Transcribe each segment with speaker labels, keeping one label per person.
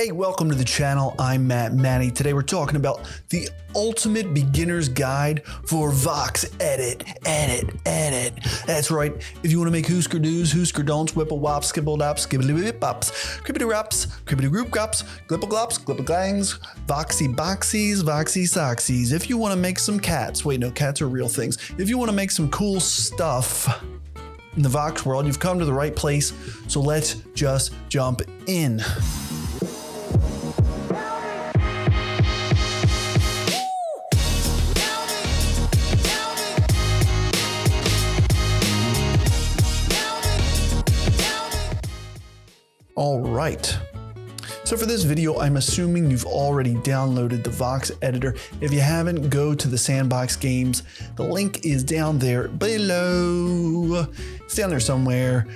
Speaker 1: Hey, welcome to the channel. I'm Matty. Today we're talking about the ultimate beginner's guide for VoxEdit. Edit. That's right. If you want to make hoosker do's, hoosker don'ts, whipple wops, skibble dops, skibbly whip bops, cribbity raps, cribbity group gops, glipple glops, glipple glangs, voxy boxies, voxy soxies. If you want to make some cats, wait, no, cats are real things. If you want to make some cool stuff in the Vox world, you've come to the right place. So let's just jump in. All right. So for this video, I'm assuming you've already downloaded the Vox editor. If you haven't, go to the Sandbox Games. The link is down there below. It's down there somewhere.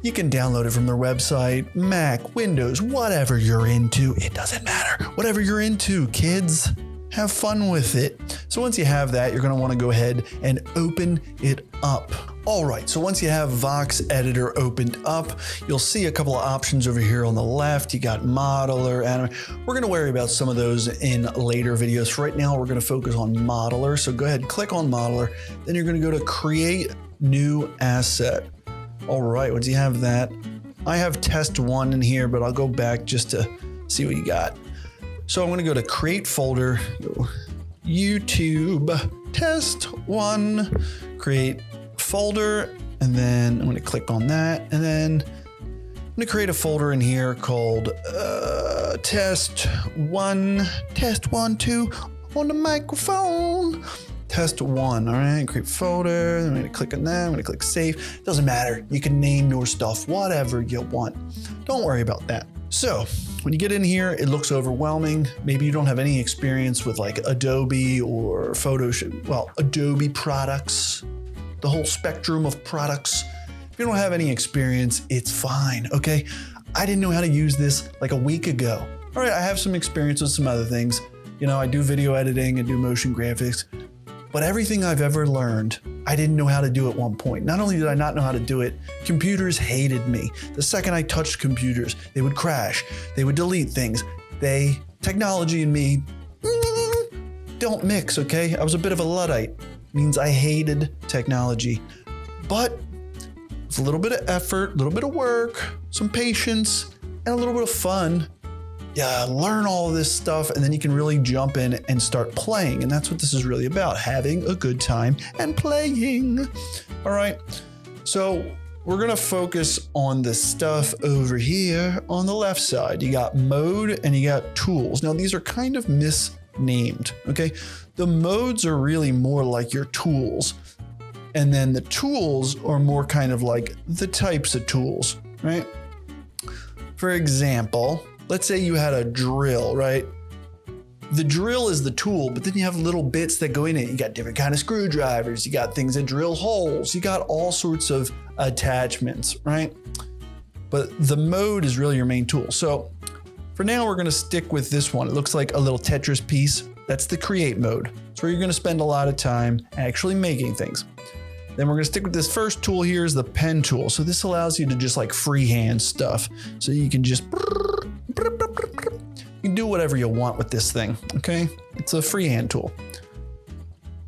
Speaker 1: You can download it from their website, Mac, Windows, whatever you're into. It doesn't matter. Whatever you're into, kids, have fun with it. So once you have that, you're going to want to go ahead and open it up. All right, so once you have Vox Editor opened up, you'll see a couple of options over here on the left. You got Modeler, Anime. We're going to worry about some of those in later videos. For right now, we're going to focus on Modeler. So go ahead, click on Modeler. Then you're going to go to Create New Asset. All right, once you have that, I have Test 1 in here, but I'll go back just to see what you got. So I'm going to go to Create Folder, YouTube, Test 1, Create Folder, and then I'm going to click on that, and then I'm going to create a folder in here called Test 1, 2 on the microphone. Test 1, all right, create folder, I'm going to click on that, I'm going to click Save. Doesn't matter, you can name your stuff whatever you want. Don't worry about that. So when you get in here, it looks overwhelming. Maybe you don't have any experience with like Adobe or Photoshop, well, Adobe products, the whole spectrum of products. If you don't have any experience, it's fine, okay? I didn't know how to use this like a week ago. All right, I have some experience with some other things. You know, I do video editing, I do motion graphics, but everything I've ever learned, I didn't know how to do at one point. Not only did I not know how to do it, computers hated me. The second I touched computers, they would crash, they would delete things. Technology and me, don't mix, okay? I was a bit of a Luddite. Means I hated technology, but it's a little bit of effort, a little bit of work, some patience, and a little bit of fun. Yeah, learn all of this stuff, and then you can really jump in and start playing. And that's what this is really about, having a good time and playing. All right, so we're gonna focus on the stuff over here on the left side. You got mode and you got tools. Now these are kind of misnamed, okay? The modes are really more like your tools. And then the tools are more kind of like the types of tools, right? For example, let's say you had a drill, right? The drill is the tool, but then you have little bits that go in it. You got different kind of screwdrivers. You got things that drill holes. You got all sorts of attachments, right? But the mode is really your main tool. So for now, we're gonna stick with this one. It looks like a little Tetris piece. That's the create mode. It's where you're gonna spend a lot of time actually making things. Then we're gonna stick with this first tool here is the pen tool. So this allows you to just like freehand stuff. So you can just, you can do whatever you want with this thing, okay? It's a freehand tool.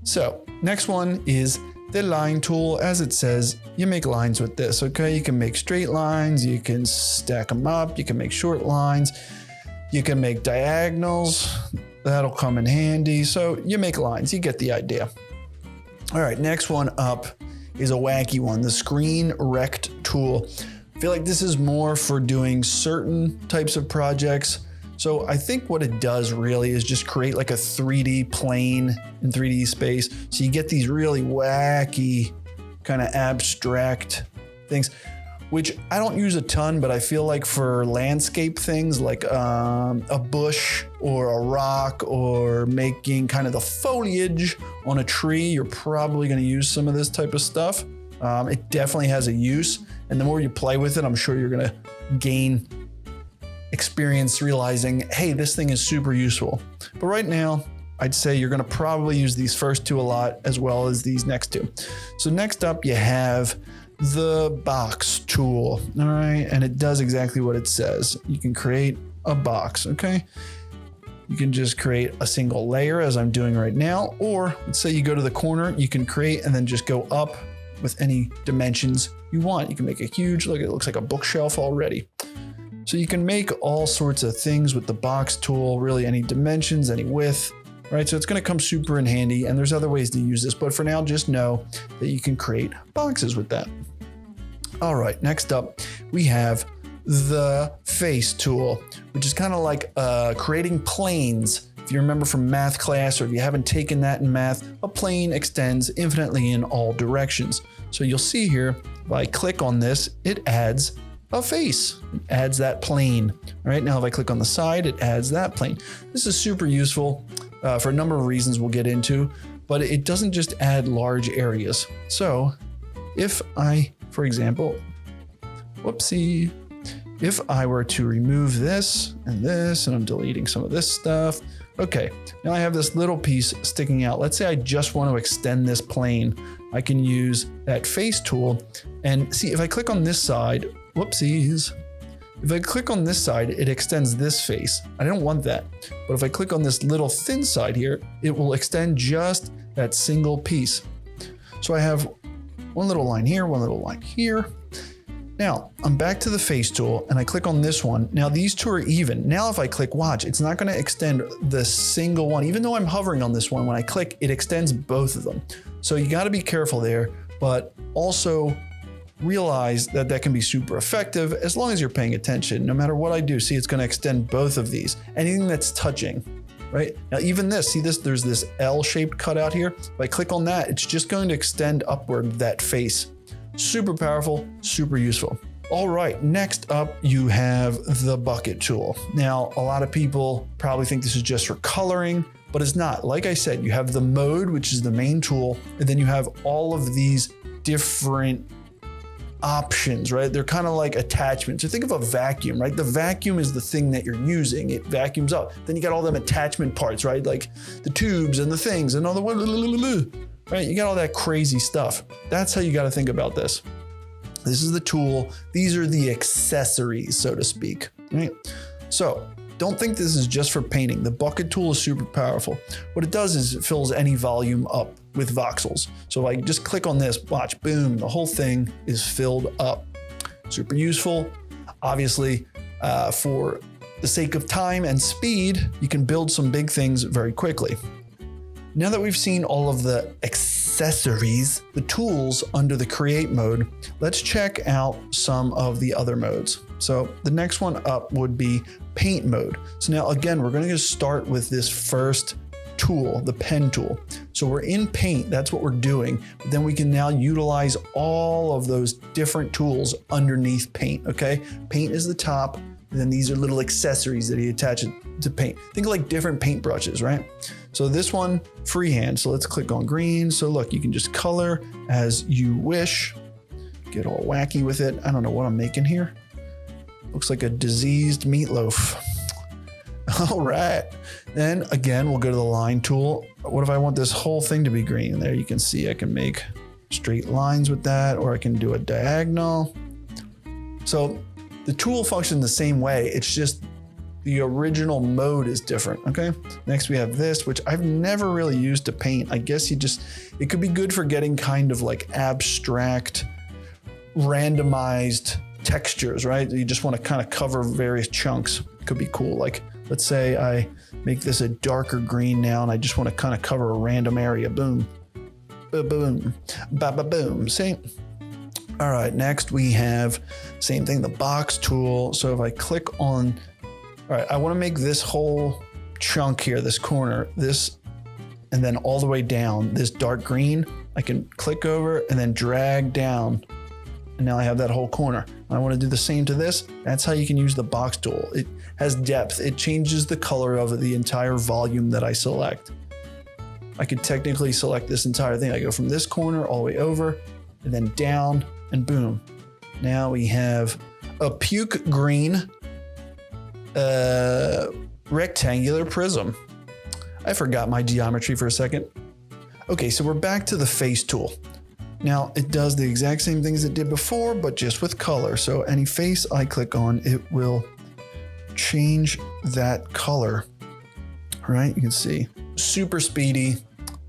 Speaker 1: So next one is the line tool. As it says, you make lines with this, okay? You can make straight lines, you can stack them up, you can make short lines, you can make diagonals. That'll come in handy. So you make lines, you get the idea. All right, next one up is a wacky one, the screen rect tool. I feel like this is more for doing certain types of projects. So I think what it does really is just create like a 3D plane in 3D space. So you get these really wacky kind of abstract things, which I don't use a ton, but I feel like for landscape things like a bush or a rock or making kind of the foliage on a tree, you're probably gonna use some of this type of stuff. It definitely has a use, and the more you play with it, I'm sure you're gonna gain experience realizing, hey, this thing is super useful. But right now, I'd say you're gonna probably use these first two a lot as well as these next two. So next up you have the box tool, all right? And it does exactly what it says. You can create a box, okay? You can just create a single layer as I'm doing right now, or let's say you go to the corner, you can create and then just go up with any dimensions you want. You can make a huge, look, it looks like a bookshelf already. So you can make all sorts of things with the box tool, really any dimensions, any width, right? So it's going to come super in handy, and there's other ways to use this, but for now, just know that you can create boxes with that. All right, next up, we have the face tool, which is kind of like creating planes. If you remember from math class, or if you haven't taken that in math, a plane extends infinitely in all directions. So you'll see here, if I click on this, it adds a face, it adds that plane. All right, now if I click on the side, it adds that plane. This is super useful for a number of reasons we'll get into, but it doesn't just add large areas. So if I, for example, whoopsie, if I were to remove this, and I'm deleting some of this stuff. Okay, now I have this little piece sticking out. Let's say I just want to extend this plane. I can use that face tool and see if I click on this side, whoopsies. If I click on this side, it extends this face. I don't want that. But if I click on this little thin side here, it will extend just that single piece. So I have one little line here, one little line here. Now I'm back to the face tool and I click on this one. Now these two are even. Now if I click watch, it's not going to extend the single one. Even though I'm hovering on this one, when I click, it extends both of them. So you got to be careful there, but also realize that that can be super effective as long as you're paying attention. No matter what I do, see, it's going to extend both of these. Anything that's touching, right? Now even this, see this, there's this L-shaped cutout here. If I click on that, it's just going to extend upward that face. Super powerful, super useful. All right, next up, you have the bucket tool. Now, a lot of people probably think this is just for coloring, but it's not. Like I said, you have the mode, which is the main tool, and then you have all of these different options, right? They're kind of like attachments. So think of a vacuum, right? The vacuum is the thing that you're using. It vacuums up. Then you got all them attachment parts, right? Like the tubes and the things and all the, right? You got all that crazy stuff. That's how you got to think about this. This is the tool. These are the accessories, so to speak, right? So don't think this is just for painting. The bucket tool is super powerful. What it does is it fills any volume up with voxels. So if I just click on this, watch, boom, the whole thing is filled up. Super useful. Obviously, for the sake of time and speed, you can build some big things very quickly. Now that we've seen all of the accessories, the tools under the create mode, let's check out some of the other modes. So the next one up would be paint mode. So now again, we're going to start with this first tool, the pen tool. So we're in paint, that's what we're doing. But then we can now utilize all of those different tools underneath paint, okay? Paint is the top, and then these are little accessories that you attach it to paint. Think of like different paint brushes, right? So this one, freehand. So let's click on green. So look, you can just color as you wish. Get all wacky with it. I don't know what I'm making here. Looks like a diseased meatloaf. All right. Then again, we'll go to the line tool. What if I want this whole thing to be green? There you can see I can make straight lines with that, or I can do a diagonal. So the tool functions the same way. It's just the original mode is different, okay? Next we have this, which I've never really used to paint. I guess it could be good for getting kind of like abstract, randomized textures, right? You just want to kind of cover various chunks. Could be cool. Like, let's say I make this a darker green now, and I just want to kind of cover a random area. Boom, boom, boom. See? All right, next we have same thing, the box tool. So if I click on, all right, I want to make this whole chunk here, this corner, this, and then all the way down, this dark green, I can click over and then drag down. And now I have that whole corner. I want to do the same to this. That's how you can use the box tool. It has depth. It changes the color of the entire volume that I select. I could technically select this entire thing. I go from this corner all the way over and then down and boom. Now we have a puke green rectangular prism. I forgot my geometry for a second. Okay, so we're back to the face tool. Now it does the exact same things it did before, but just with color. So any face I click on, it will change that color. All right, you can see super speedy.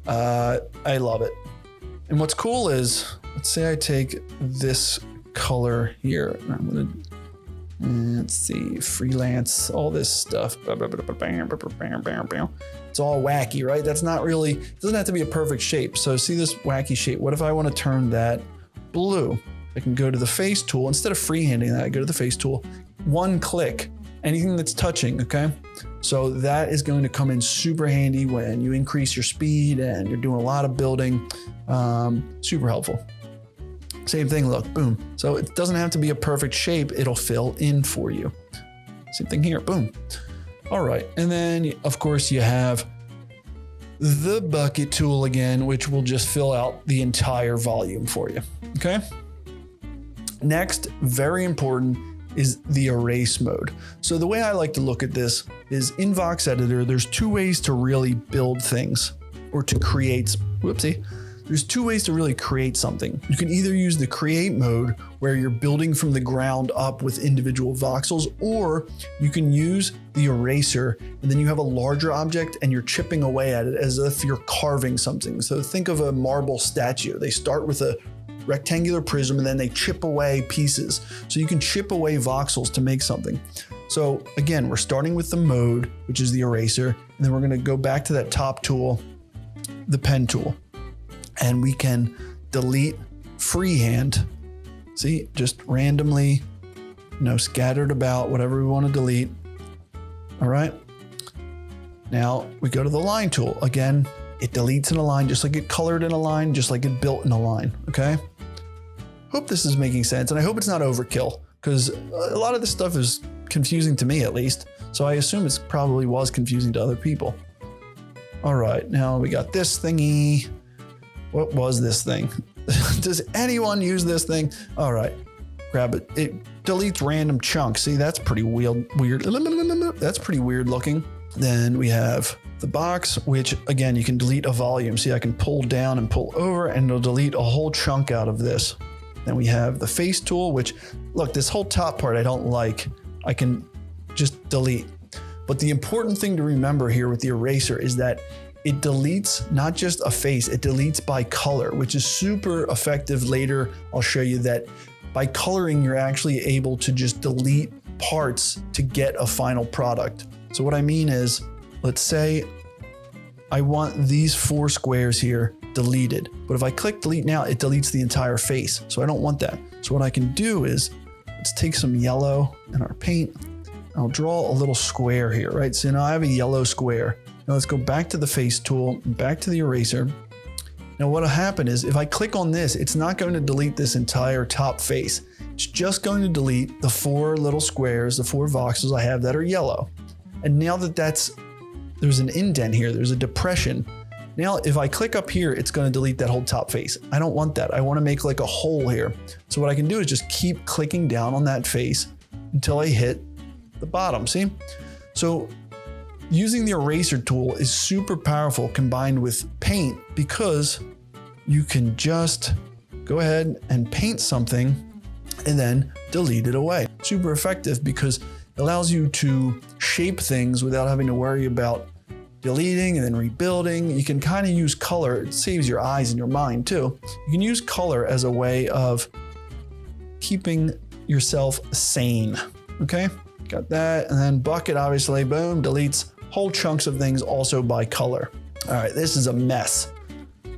Speaker 1: I love it. And what's cool is, let's say I take this color here. I'm gonna, let's see, freelance, all this stuff. It's all wacky, right? That's not really, it doesn't have to be a perfect shape. So see this wacky shape. What if I want to turn that blue? I can go to the face tool. Instead of freehanding that, I go to the face tool, one click, anything that's touching, okay? So that is going to come in super handy when you increase your speed and you're doing a lot of building. Super helpful. Same thing, look, boom. So it doesn't have to be a perfect shape. It'll fill in for you. Same thing here, boom. All right, and then of course you have the bucket tool again, which will just fill out the entire volume for you, okay? Next, very important, is the erase mode. So the way I like to look at this is in VoxEditor, there's two ways to really build things or to create, there's two ways to really create something. You can either use the create mode where you're building from the ground up with individual voxels, or you can use the eraser and then you have a larger object and you're chipping away at it as if you're carving something. So think of a marble statue. They start with a rectangular prism and then they chip away pieces. So you can chip away voxels to make something. So again, we're starting with the mode, which is the eraser, and then we're going to go back to that top tool, the pen tool, and we can delete freehand. See, just randomly, scattered about, whatever we want to delete. All right. Now we go to the line tool. Again, it deletes in a line, just like it colored in a line, just like it built in a line, okay? Hope this is making sense, and I hope it's not overkill, because a lot of this stuff is confusing to me at least, so I assume it probably was confusing to other people. All right, now we got this thingy. What was this thing? Does anyone use this thing? All right, grab it. It deletes random chunks. See, that's pretty weird. That's pretty weird looking. Then we have the box, which again, you can delete a volume. See, I can pull down and pull over and it'll delete a whole chunk out of this. Then we have the face tool, which, look, this whole top part I don't like. I can just delete. But the important thing to remember here with the eraser is that it deletes not just a face, it deletes by color, which is super effective. Later, I'll show you that by coloring, you're actually able to just delete parts to get a final product. So what I mean is, let's say I want these 4 squares here deleted, but if I click delete now, it deletes the entire face. So I don't want that. So what I can do is, let's take some yellow in our paint. I'll draw a little square here, right? So now I have a yellow square. Now let's go back to the face tool, back to the eraser. Now what'll happen is if I click on this, it's not going to delete this entire top face. It's just going to delete the 4 little squares, the 4 voxels I have that are yellow. And now that there's an indent here, there's a depression. Now, if I click up here, it's going to delete that whole top face. I don't want that. I want to make like a hole here. So what I can do is just keep clicking down on that face until I hit the bottom, see? So using the eraser tool is super powerful combined with paint, because you can just go ahead and paint something and then delete it away. Super effective because it allows you to shape things without having to worry about deleting and then rebuilding. You can kind of use color. It saves your eyes and your mind too. You can use color as a way of keeping yourself sane. Okay, got that. And then bucket, obviously, boom, deletes whole chunks of things also by color. All right, this is a mess.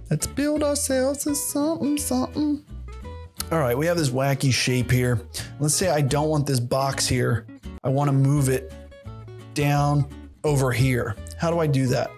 Speaker 1: Let's build ourselves a something. All right, we have this wacky shape here. Let's say I don't want this box here. I want to move it down over here. How do I do that?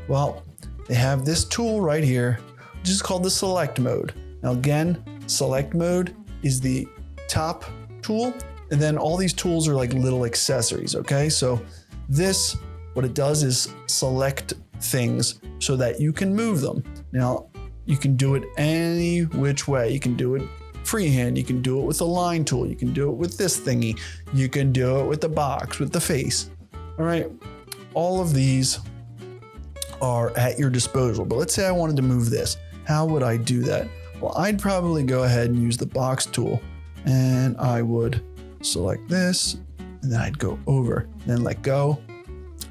Speaker 1: Well, they have this tool right here, which is called the select mode. Now again, select mode is the top tool, and then all these tools are like little accessories, okay? So this, what it does is select things so that you can move them. Now, you can do it any which way. You can do it freehand, you can do it with a line tool, you can do it with this thingy, you can do it with the box, with the face. All right, all of these are at your disposal, but let's say I wanted to move this. How would I do that? Well, I'd probably go ahead and use the box tool, and I would select this, and then I'd go over, then let go.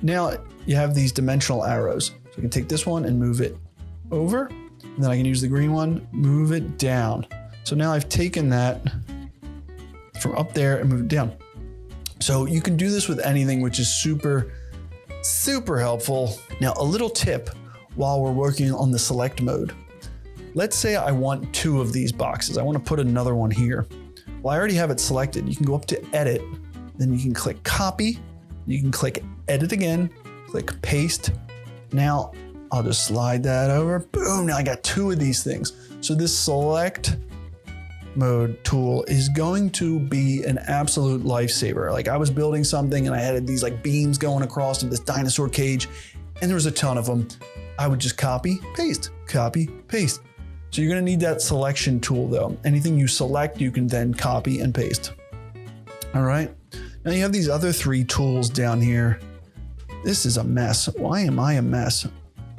Speaker 1: Now you have these dimensional arrows. So I can take this one and move it over, and then I can use the green one, move it down. So now I've taken that from up there and moved it down. So you can do this with anything, which is super, super helpful. Now, a little tip while we're working on the select mode. Let's say I want 2 of these boxes. I want to put another one here. Well, I already have it selected. You can go up to edit, then you can click copy. You can click edit again, click paste. Now I'll just slide that over. Boom, now I got 2 of these things. So this select mode tool is going to be an absolute lifesaver. Like I was building something and I had these like beams going across of this dinosaur cage and there was a ton of them. I would just copy, paste, copy, paste. So you're gonna need that selection tool though. Anything you select, you can then copy and paste. All right, now you have these other 3 tools down here. This is a mess. Why am I a mess?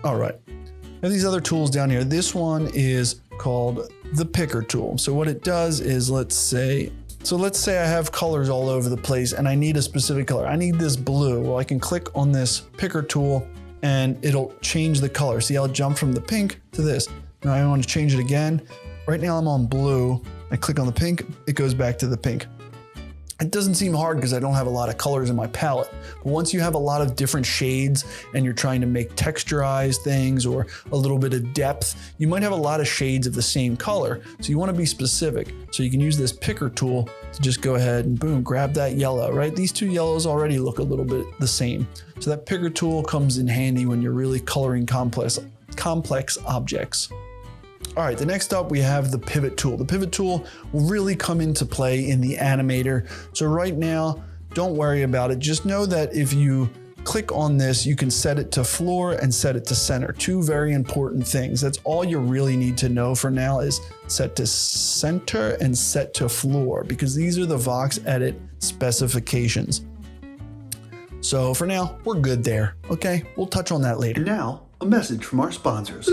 Speaker 1: All right, I have these other tools down here. This one is called the picker tool. So what it does is, let's say I have colors all over the place and I need a specific color. I need this blue. Well, I can click on this picker tool and it'll change the color. See how it jumped from the pink to this. Now I want to change it again. Right now I'm on blue. I click on the pink, it goes back to the pink. It doesn't seem hard because I don't have a lot of colors in my palette. But once you have a lot of different shades and you're trying to make texturized things or a little bit of depth, you might have a lot of shades of the same color. So you want to be specific. So you can use this picker tool to just go ahead and boom, grab that yellow, right? These 2 yellows already look a little bit the same. So that picker tool comes in handy when you're really coloring complex objects. All right, the next up we have the pivot tool. The pivot tool will really come into play in the animator. So right now, don't worry about it. Just know that if you click on this, you can set it to floor and set it to center. 2 very important things. That's all you really need to know for now is set to center and set to floor, because these are the VoxEdit specifications. So for now, we're good there. Okay, we'll touch on that later.
Speaker 2: And now, a message from our sponsors.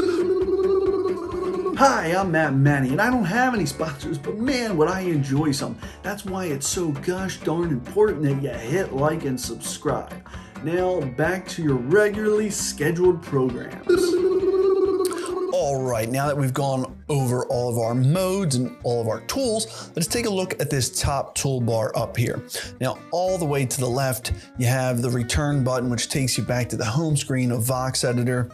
Speaker 2: Hi, I'm Matt Manny, and I don't have any sponsors, but man, would I enjoy some. That's why it's so gosh darn important that you hit like and subscribe. Now, back to your regularly scheduled programs.
Speaker 1: All right, now that we've gone over all of our modes and all of our tools, let's take a look at this top toolbar up here. Now, all the way to the left, you have the return button, which takes you back to the home screen of VoxEditor.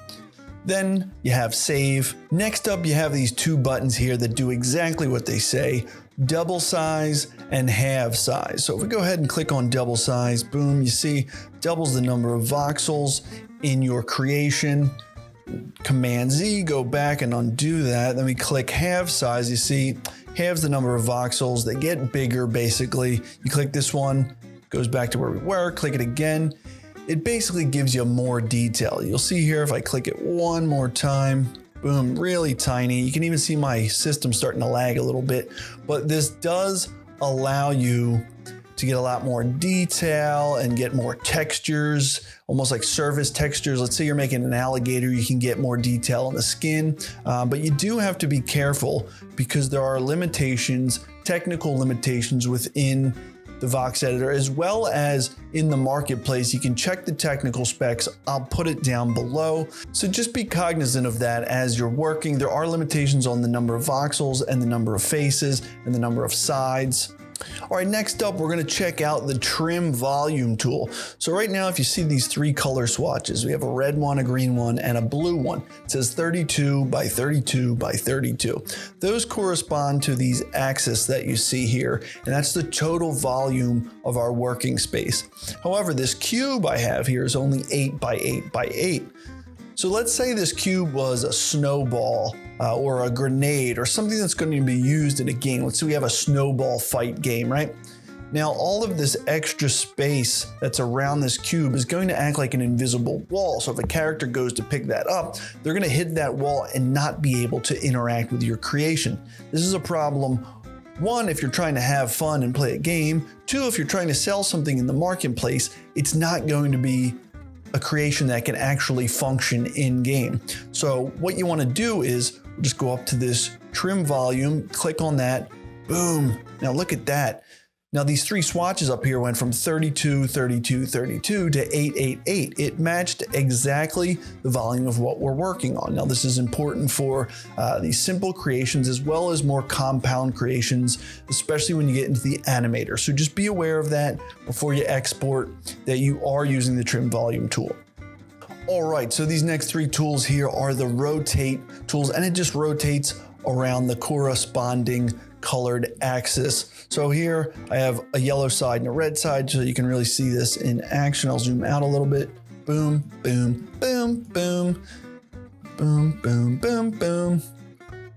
Speaker 1: Then you have save. Next up, you have these 2 buttons here that do exactly what they say, double size and half size. So if we go ahead and click on double size, boom, you see doubles the number of voxels in your creation. Command Z, go back and undo that. Then we click half size, you see halves the number of voxels. They get bigger basically. You click this one, goes back to where we were, click it again. It basically gives you more detail. You'll see here if I click it one more time, boom, really tiny. You can even see my system starting to lag a little bit, but this does allow you to get a lot more detail and get more textures, almost like surface textures. Let's say you're making an alligator, you can get more detail on the skin, but you do have to be careful because there are limitations, technical limitations within the VoxEditor, as well as in the marketplace. You can check the technical specs. I'll put it down below. So just be cognizant of that as you're working. There are limitations on the number of voxels and the number of faces and the number of sides. All right, next up, we're gonna check out the trim volume tool. So right now, if you see these 3 color swatches, we have a red one, a green one, and a blue one. It says 32 by 32 by 32. Those correspond to these axes that you see here, and that's the total volume of our working space. However, this cube I have here is only 8 by 8 by 8. So let's say this cube was a snowball or a grenade or something that's going to be used in a game. Let's say we have a snowball fight game, right? Now, all of this extra space that's around this cube is going to act like an invisible wall. So if a character goes to pick that up, they're going to hit that wall and not be able to interact with your creation. This is a problem. 1, if you're trying to have fun and play a game. 2, if you're trying to sell something in the marketplace, it's not going to be a creation that can actually function in game. So what you want to do is just go up to this trim volume, click on that, boom. Now look at that. Now these three swatches up here went from 32, 32, 32 to 888. It matched exactly the volume of what we're working on. Now this is important for these simple creations as well as more compound creations, especially when you get into the animator. So just be aware of that before you export, that you are using the trim volume tool. All right, so these next three tools here are the rotate tools, and it just rotates around the corresponding colored axis. So here I have a yellow side and a red side, so you can really see this in action. I'll zoom out a little bit. Boom, boom, boom, boom, boom, boom, boom, boom.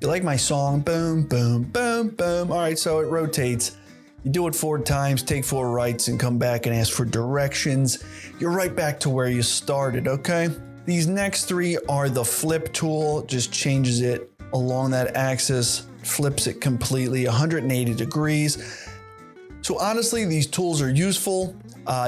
Speaker 1: You like my song? Boom, boom, boom, boom. All right, so it rotates. You do it 4 times, take 4 rights, and come back and ask for directions. You're right back to where you started, okay? These next 3 are the flip tool, just changes it along that axis, flips it completely 180 degrees. So honestly, these tools are useful.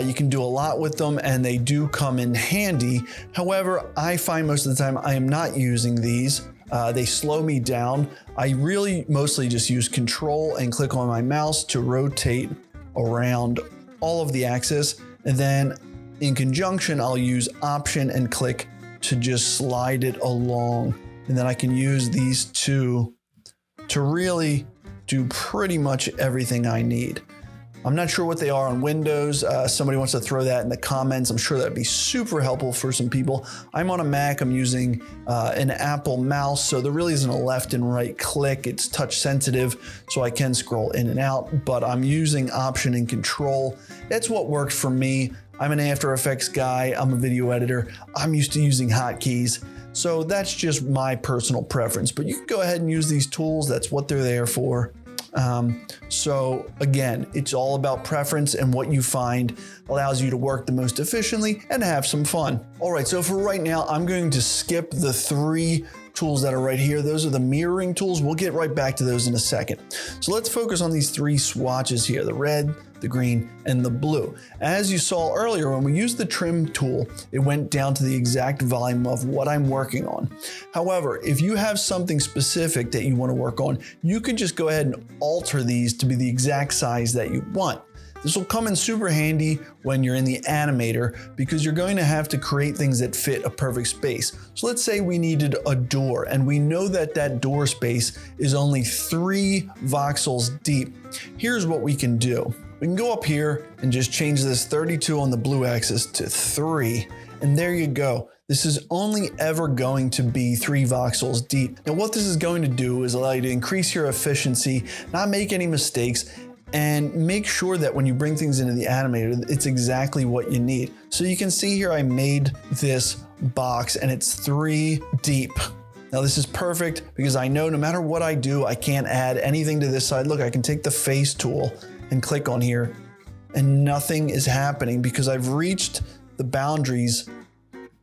Speaker 1: You can do a lot with them and they do come in handy. However, I find most of the time I am not using these. They slow me down. I really mostly just use Control and click on my mouse to rotate around all of the axis. And then in conjunction, I'll use Option and click to just slide it along. And then I can use these two to really do pretty much everything I need. I'm not sure what they are on Windows. Somebody wants to throw that in the comments. I'm sure that'd be super helpful for some people. I'm on a Mac. I'm using an Apple mouse, so there really isn't a left and right click. It's touch sensitive, so I can scroll in and out, but I'm using Option and Control. That's what worked for me. I'm an After Effects guy. I'm a video editor. I'm used to using hotkeys. So that's just my personal preference, but you can go ahead and use these tools. That's what they're there for. So again, it's all about preference, and what you find allows you to work the most efficiently and have some fun. All right, so for right now, I'm going to skip the 3 tools that are right here. Those are the mirroring tools. We'll get right back to those in a second. So let's focus on these 3 swatches here, the red, the green, and the blue. As you saw earlier, when we used the trim tool, it went down to the exact volume of what I'm working on. However, if you have something specific that you want to work on, you can just go ahead and alter these to be the exact size that you want. This will come in super handy when you're in the animator, because you're going to have to create things that fit a perfect space. So let's say we needed a door, and we know that that door space is only 3 voxels deep. Here's what we can do. We can go up here and just change this 32 on the blue axis to 3, and there you go. This is only ever going to be 3 voxels deep. Now what this is going to do is allow you to increase your efficiency, not make any mistakes, and make sure that when you bring things into the animator, it's exactly what you need. So you can see here I made this box and it's 3 deep. Now this is perfect because I know no matter what I do, I can't add anything to this side. Look, I can take the face tool and click on here and nothing is happening because I've reached the boundaries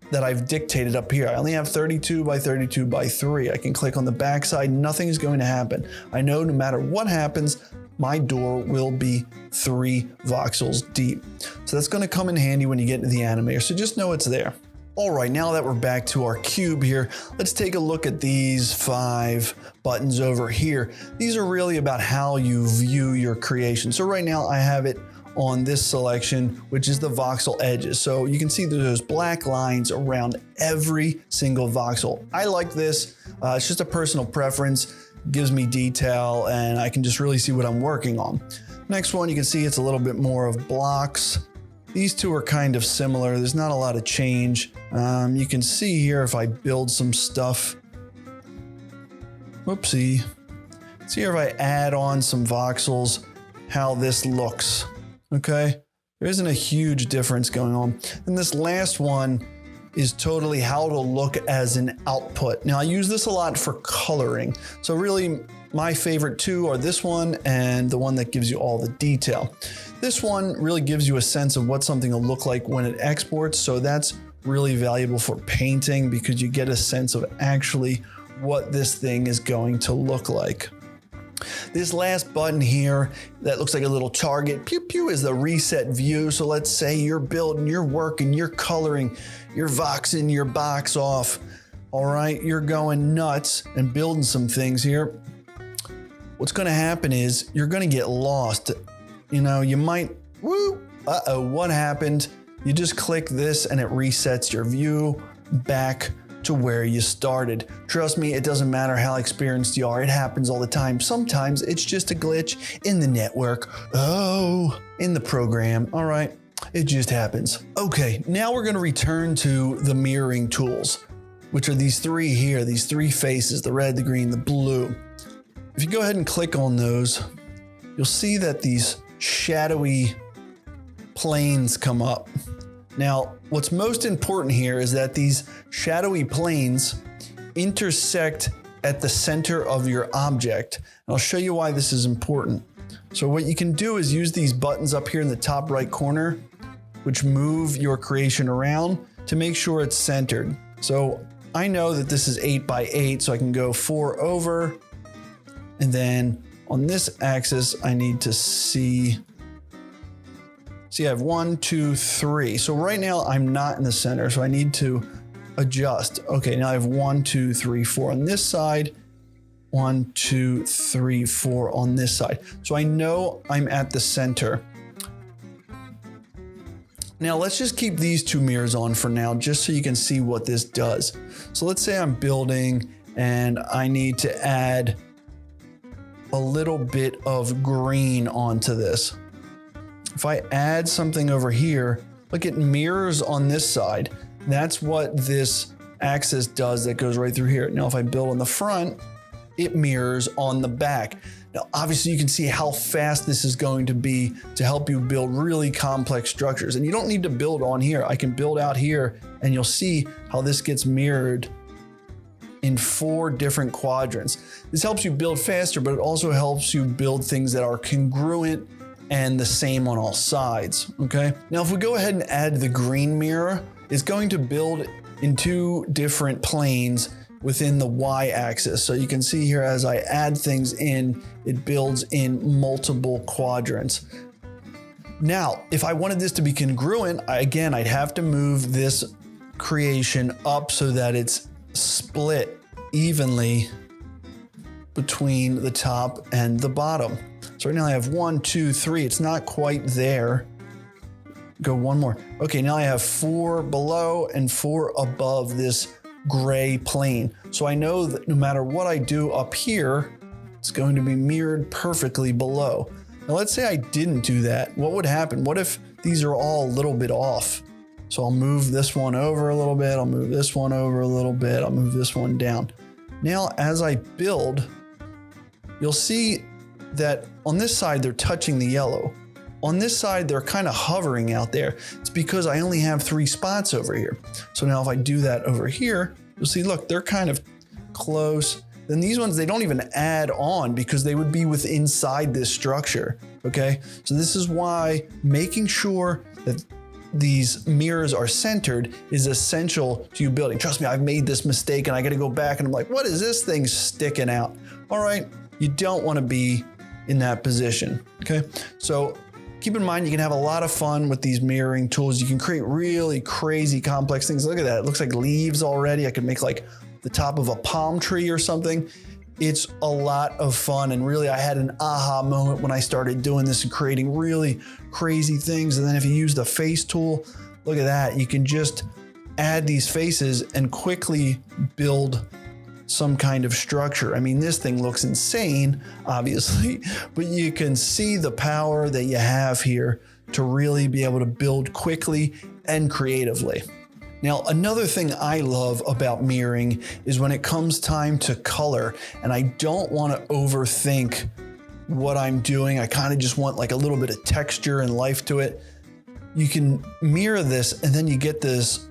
Speaker 1: that I've dictated up here. I only have 32 by 32 by 3. I can click on the back side, nothing is going to happen. I know no matter what happens, my door will be 3 voxels deep. So that's going to come in handy when you get into the animator. So just know it's there. All right, now that we're back to our cube here, let's take a look at these 5 buttons over here. These are really about how you view your creation. So right now I have it on this selection, which is the voxel edges. So you can see those black lines around every single voxel. I like this. It's just a personal preference. Gives me detail and I can just really see what I'm working on. Next one, you can see it's a little bit more of blocks. These 2 are kind of similar. There's not a lot of change. You can see here if I build some stuff. Whoopsie. See here if I add on some voxels, how this looks. Okay, there isn't a huge difference going on. And this last one is totally how to look as an output. Now I use this a lot for coloring. So really my favorite 2 are this one and the one that gives you all the detail. This one really gives you a sense of what something will look like when it exports. So that's really valuable for painting because you get a sense of actually what this thing is going to look like. This last button here that looks like a little target, pew pew, is the reset view. So let's say you're building, you're working, you're coloring, you're voxing your box off. All right, you're going nuts and building some things here. What's going to happen is you're going to get lost You know, you might, what happened? You just click this and it resets your view back to where you started. Trust me, it doesn't matter how experienced you are. It happens all the time. Sometimes it's just a glitch in the network. In the program. All right, it just happens. Okay, now we're gonna return to the mirroring tools, which are these three here, these three faces, the red, the green, the blue. If you go ahead and click on those, you'll see that these shadowy planes come up. Now, what's most important here is that these shadowy planes intersect at the center of your object. And I'll show you why this is important. So what you can do is use these buttons up here in the top right corner, which move your creation around to make sure it's centered. So I know that this is 8 by 8, so I can go 4 over. And then on this axis, I need to see I have 1, 2, 3. So right now I'm not in the center, so I need to adjust. Okay, now I have 1, 2, 3, 4 on this side, 1, 2, 3, 4 on this side. So I know I'm at the center. Now let's just keep these two mirrors on for now, just so you can see what this does. So let's say I'm building and I need to add a little bit of green onto this. If I add something over here, look, it mirrors on this side. That's what this axis does that goes right through here. Now, if I build on the front, it mirrors on the back. Now, obviously you can see how fast this is going to be to help you build really complex structures. And you don't need to build on here. I can build out here and you'll see how this gets mirrored in 4 different quadrants. This helps you build faster, but it also helps you build things that are congruent and the same on all sides, okay? Now, if we go ahead and add the green mirror, it's going to build in 2 different planes within the y-axis. So you can see here as I add things in, it builds in multiple quadrants. Now, if I wanted this to be congruent, again, I'd have to move this creation up so that it's split evenly between the top and the bottom. So right now I have 1, 2, 3. It's not quite there. Go one more. Okay, now I have 4 below and 4 above this gray plane. So I know that no matter what I do up here, it's going to be mirrored perfectly below. Now let's say I didn't do that. What would happen? What if these are all a little bit off? So I'll move this one over a little bit. I'll move this one over a little bit. I'll move this one down. Now, as I build, you'll see that on this side, they're touching the yellow. On this side, they're kind of hovering out there. It's because I only have 3 spots over here. So now if I do that over here, you'll see, look, they're kind of close. Then these ones, they don't even add on because they would be inside this structure, okay? So this is why making sure that these mirrors are centered is essential to you building. Trust me, I've made this mistake and I gotta go back and I'm like, what is this thing sticking out? All right, you don't wanna be in that position, okay? So keep in mind, you can have a lot of fun with these mirroring tools. You can create really crazy complex things. Look at that, it looks like leaves already. I could make like the top of a palm tree or something. It's a lot of fun. And really, I had an aha moment when I started doing this and creating really crazy things. And then if you use the face tool, look at that. You can just add these faces and quickly build some kind of structure. I mean, this thing looks insane, obviously, but you can see the power that you have here to really be able to build quickly and creatively. Now, another thing I love about mirroring is when it comes time to color, and I don't want to overthink what I'm doing. I kind of just want like a little bit of texture and life to it. You can mirror this and then you get this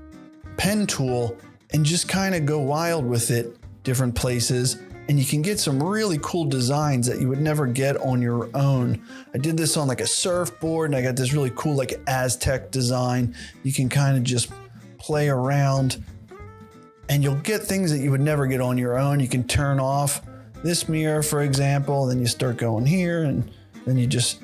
Speaker 1: pen tool and just kind of go wild with it, different places, and you can get some really cool designs that you would never get on your own. I did this on like a surfboard and I got this really cool like Aztec design. You can kind of just play around and you'll get things that you would never get on your own. You can turn off this mirror, for example, then you start going here and then you just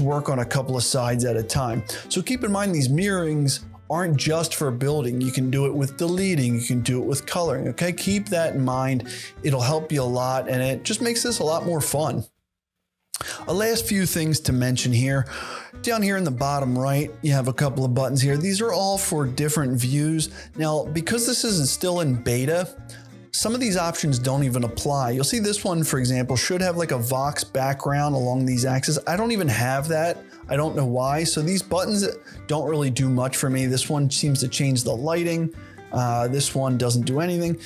Speaker 1: work on a couple of sides at a time. So keep in mind, these mirrorings aren't just for building. You can do it with deleting, you can do it with coloring, okay? Keep that in mind. It'll help you a lot and it just makes this a lot more fun. A last few things to mention here. Down here in the bottom right, you have a couple of buttons here. These are all for different views. Now, because this isn't still in beta, some of these options don't even apply. You'll see this one, for example, should have like a Vox background along these axes. I don't even have that. I don't know why. So these buttons don't really do much for me. This one seems to change the lighting. This one doesn't do anything.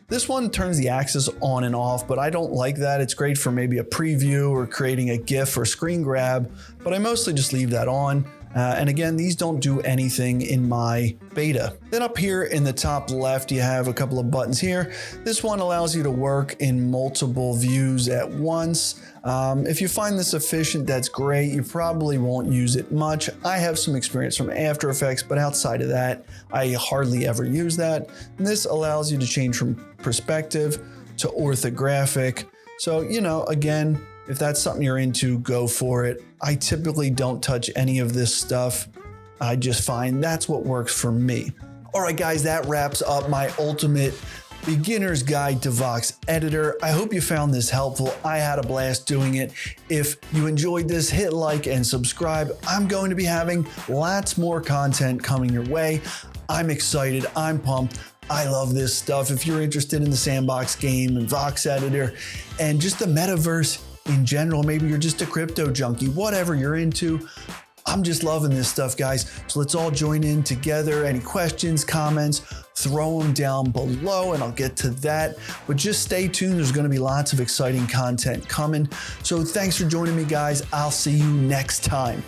Speaker 1: This one turns the axis on and off, but I don't like that. It's great for maybe a preview or creating a GIF or screen grab, but I mostly just leave that on. And again, these don't do anything in my beta. Then up here in the top left, you have a couple of buttons here. This one allows you to work in multiple views at once. If you find this efficient, that's great. You probably won't use it much. I have some experience from After Effects, but outside of that, I hardly ever use that. And this allows you to change from perspective to orthographic. So, again, if that's something you're into, go for it. I typically don't touch any of this stuff. I just find that's what works for me. All right, guys, that wraps up my ultimate beginner's guide to VoxEditor. I hope you found this helpful. I had a blast doing it. If you enjoyed this, hit like and subscribe. I'm going to be having lots more content coming your way. I'm excited. I'm pumped. I love this stuff. If you're interested in the Sandbox game and VoxEditor and just the metaverse in general, maybe you're just a crypto junkie, whatever you're into, I'm just loving this stuff, guys. So let's all join in together. Any questions, comments, throw them down below and I'll get to that. But just stay tuned. There's going to be lots of exciting content coming. So thanks for joining me, guys. I'll see you next time.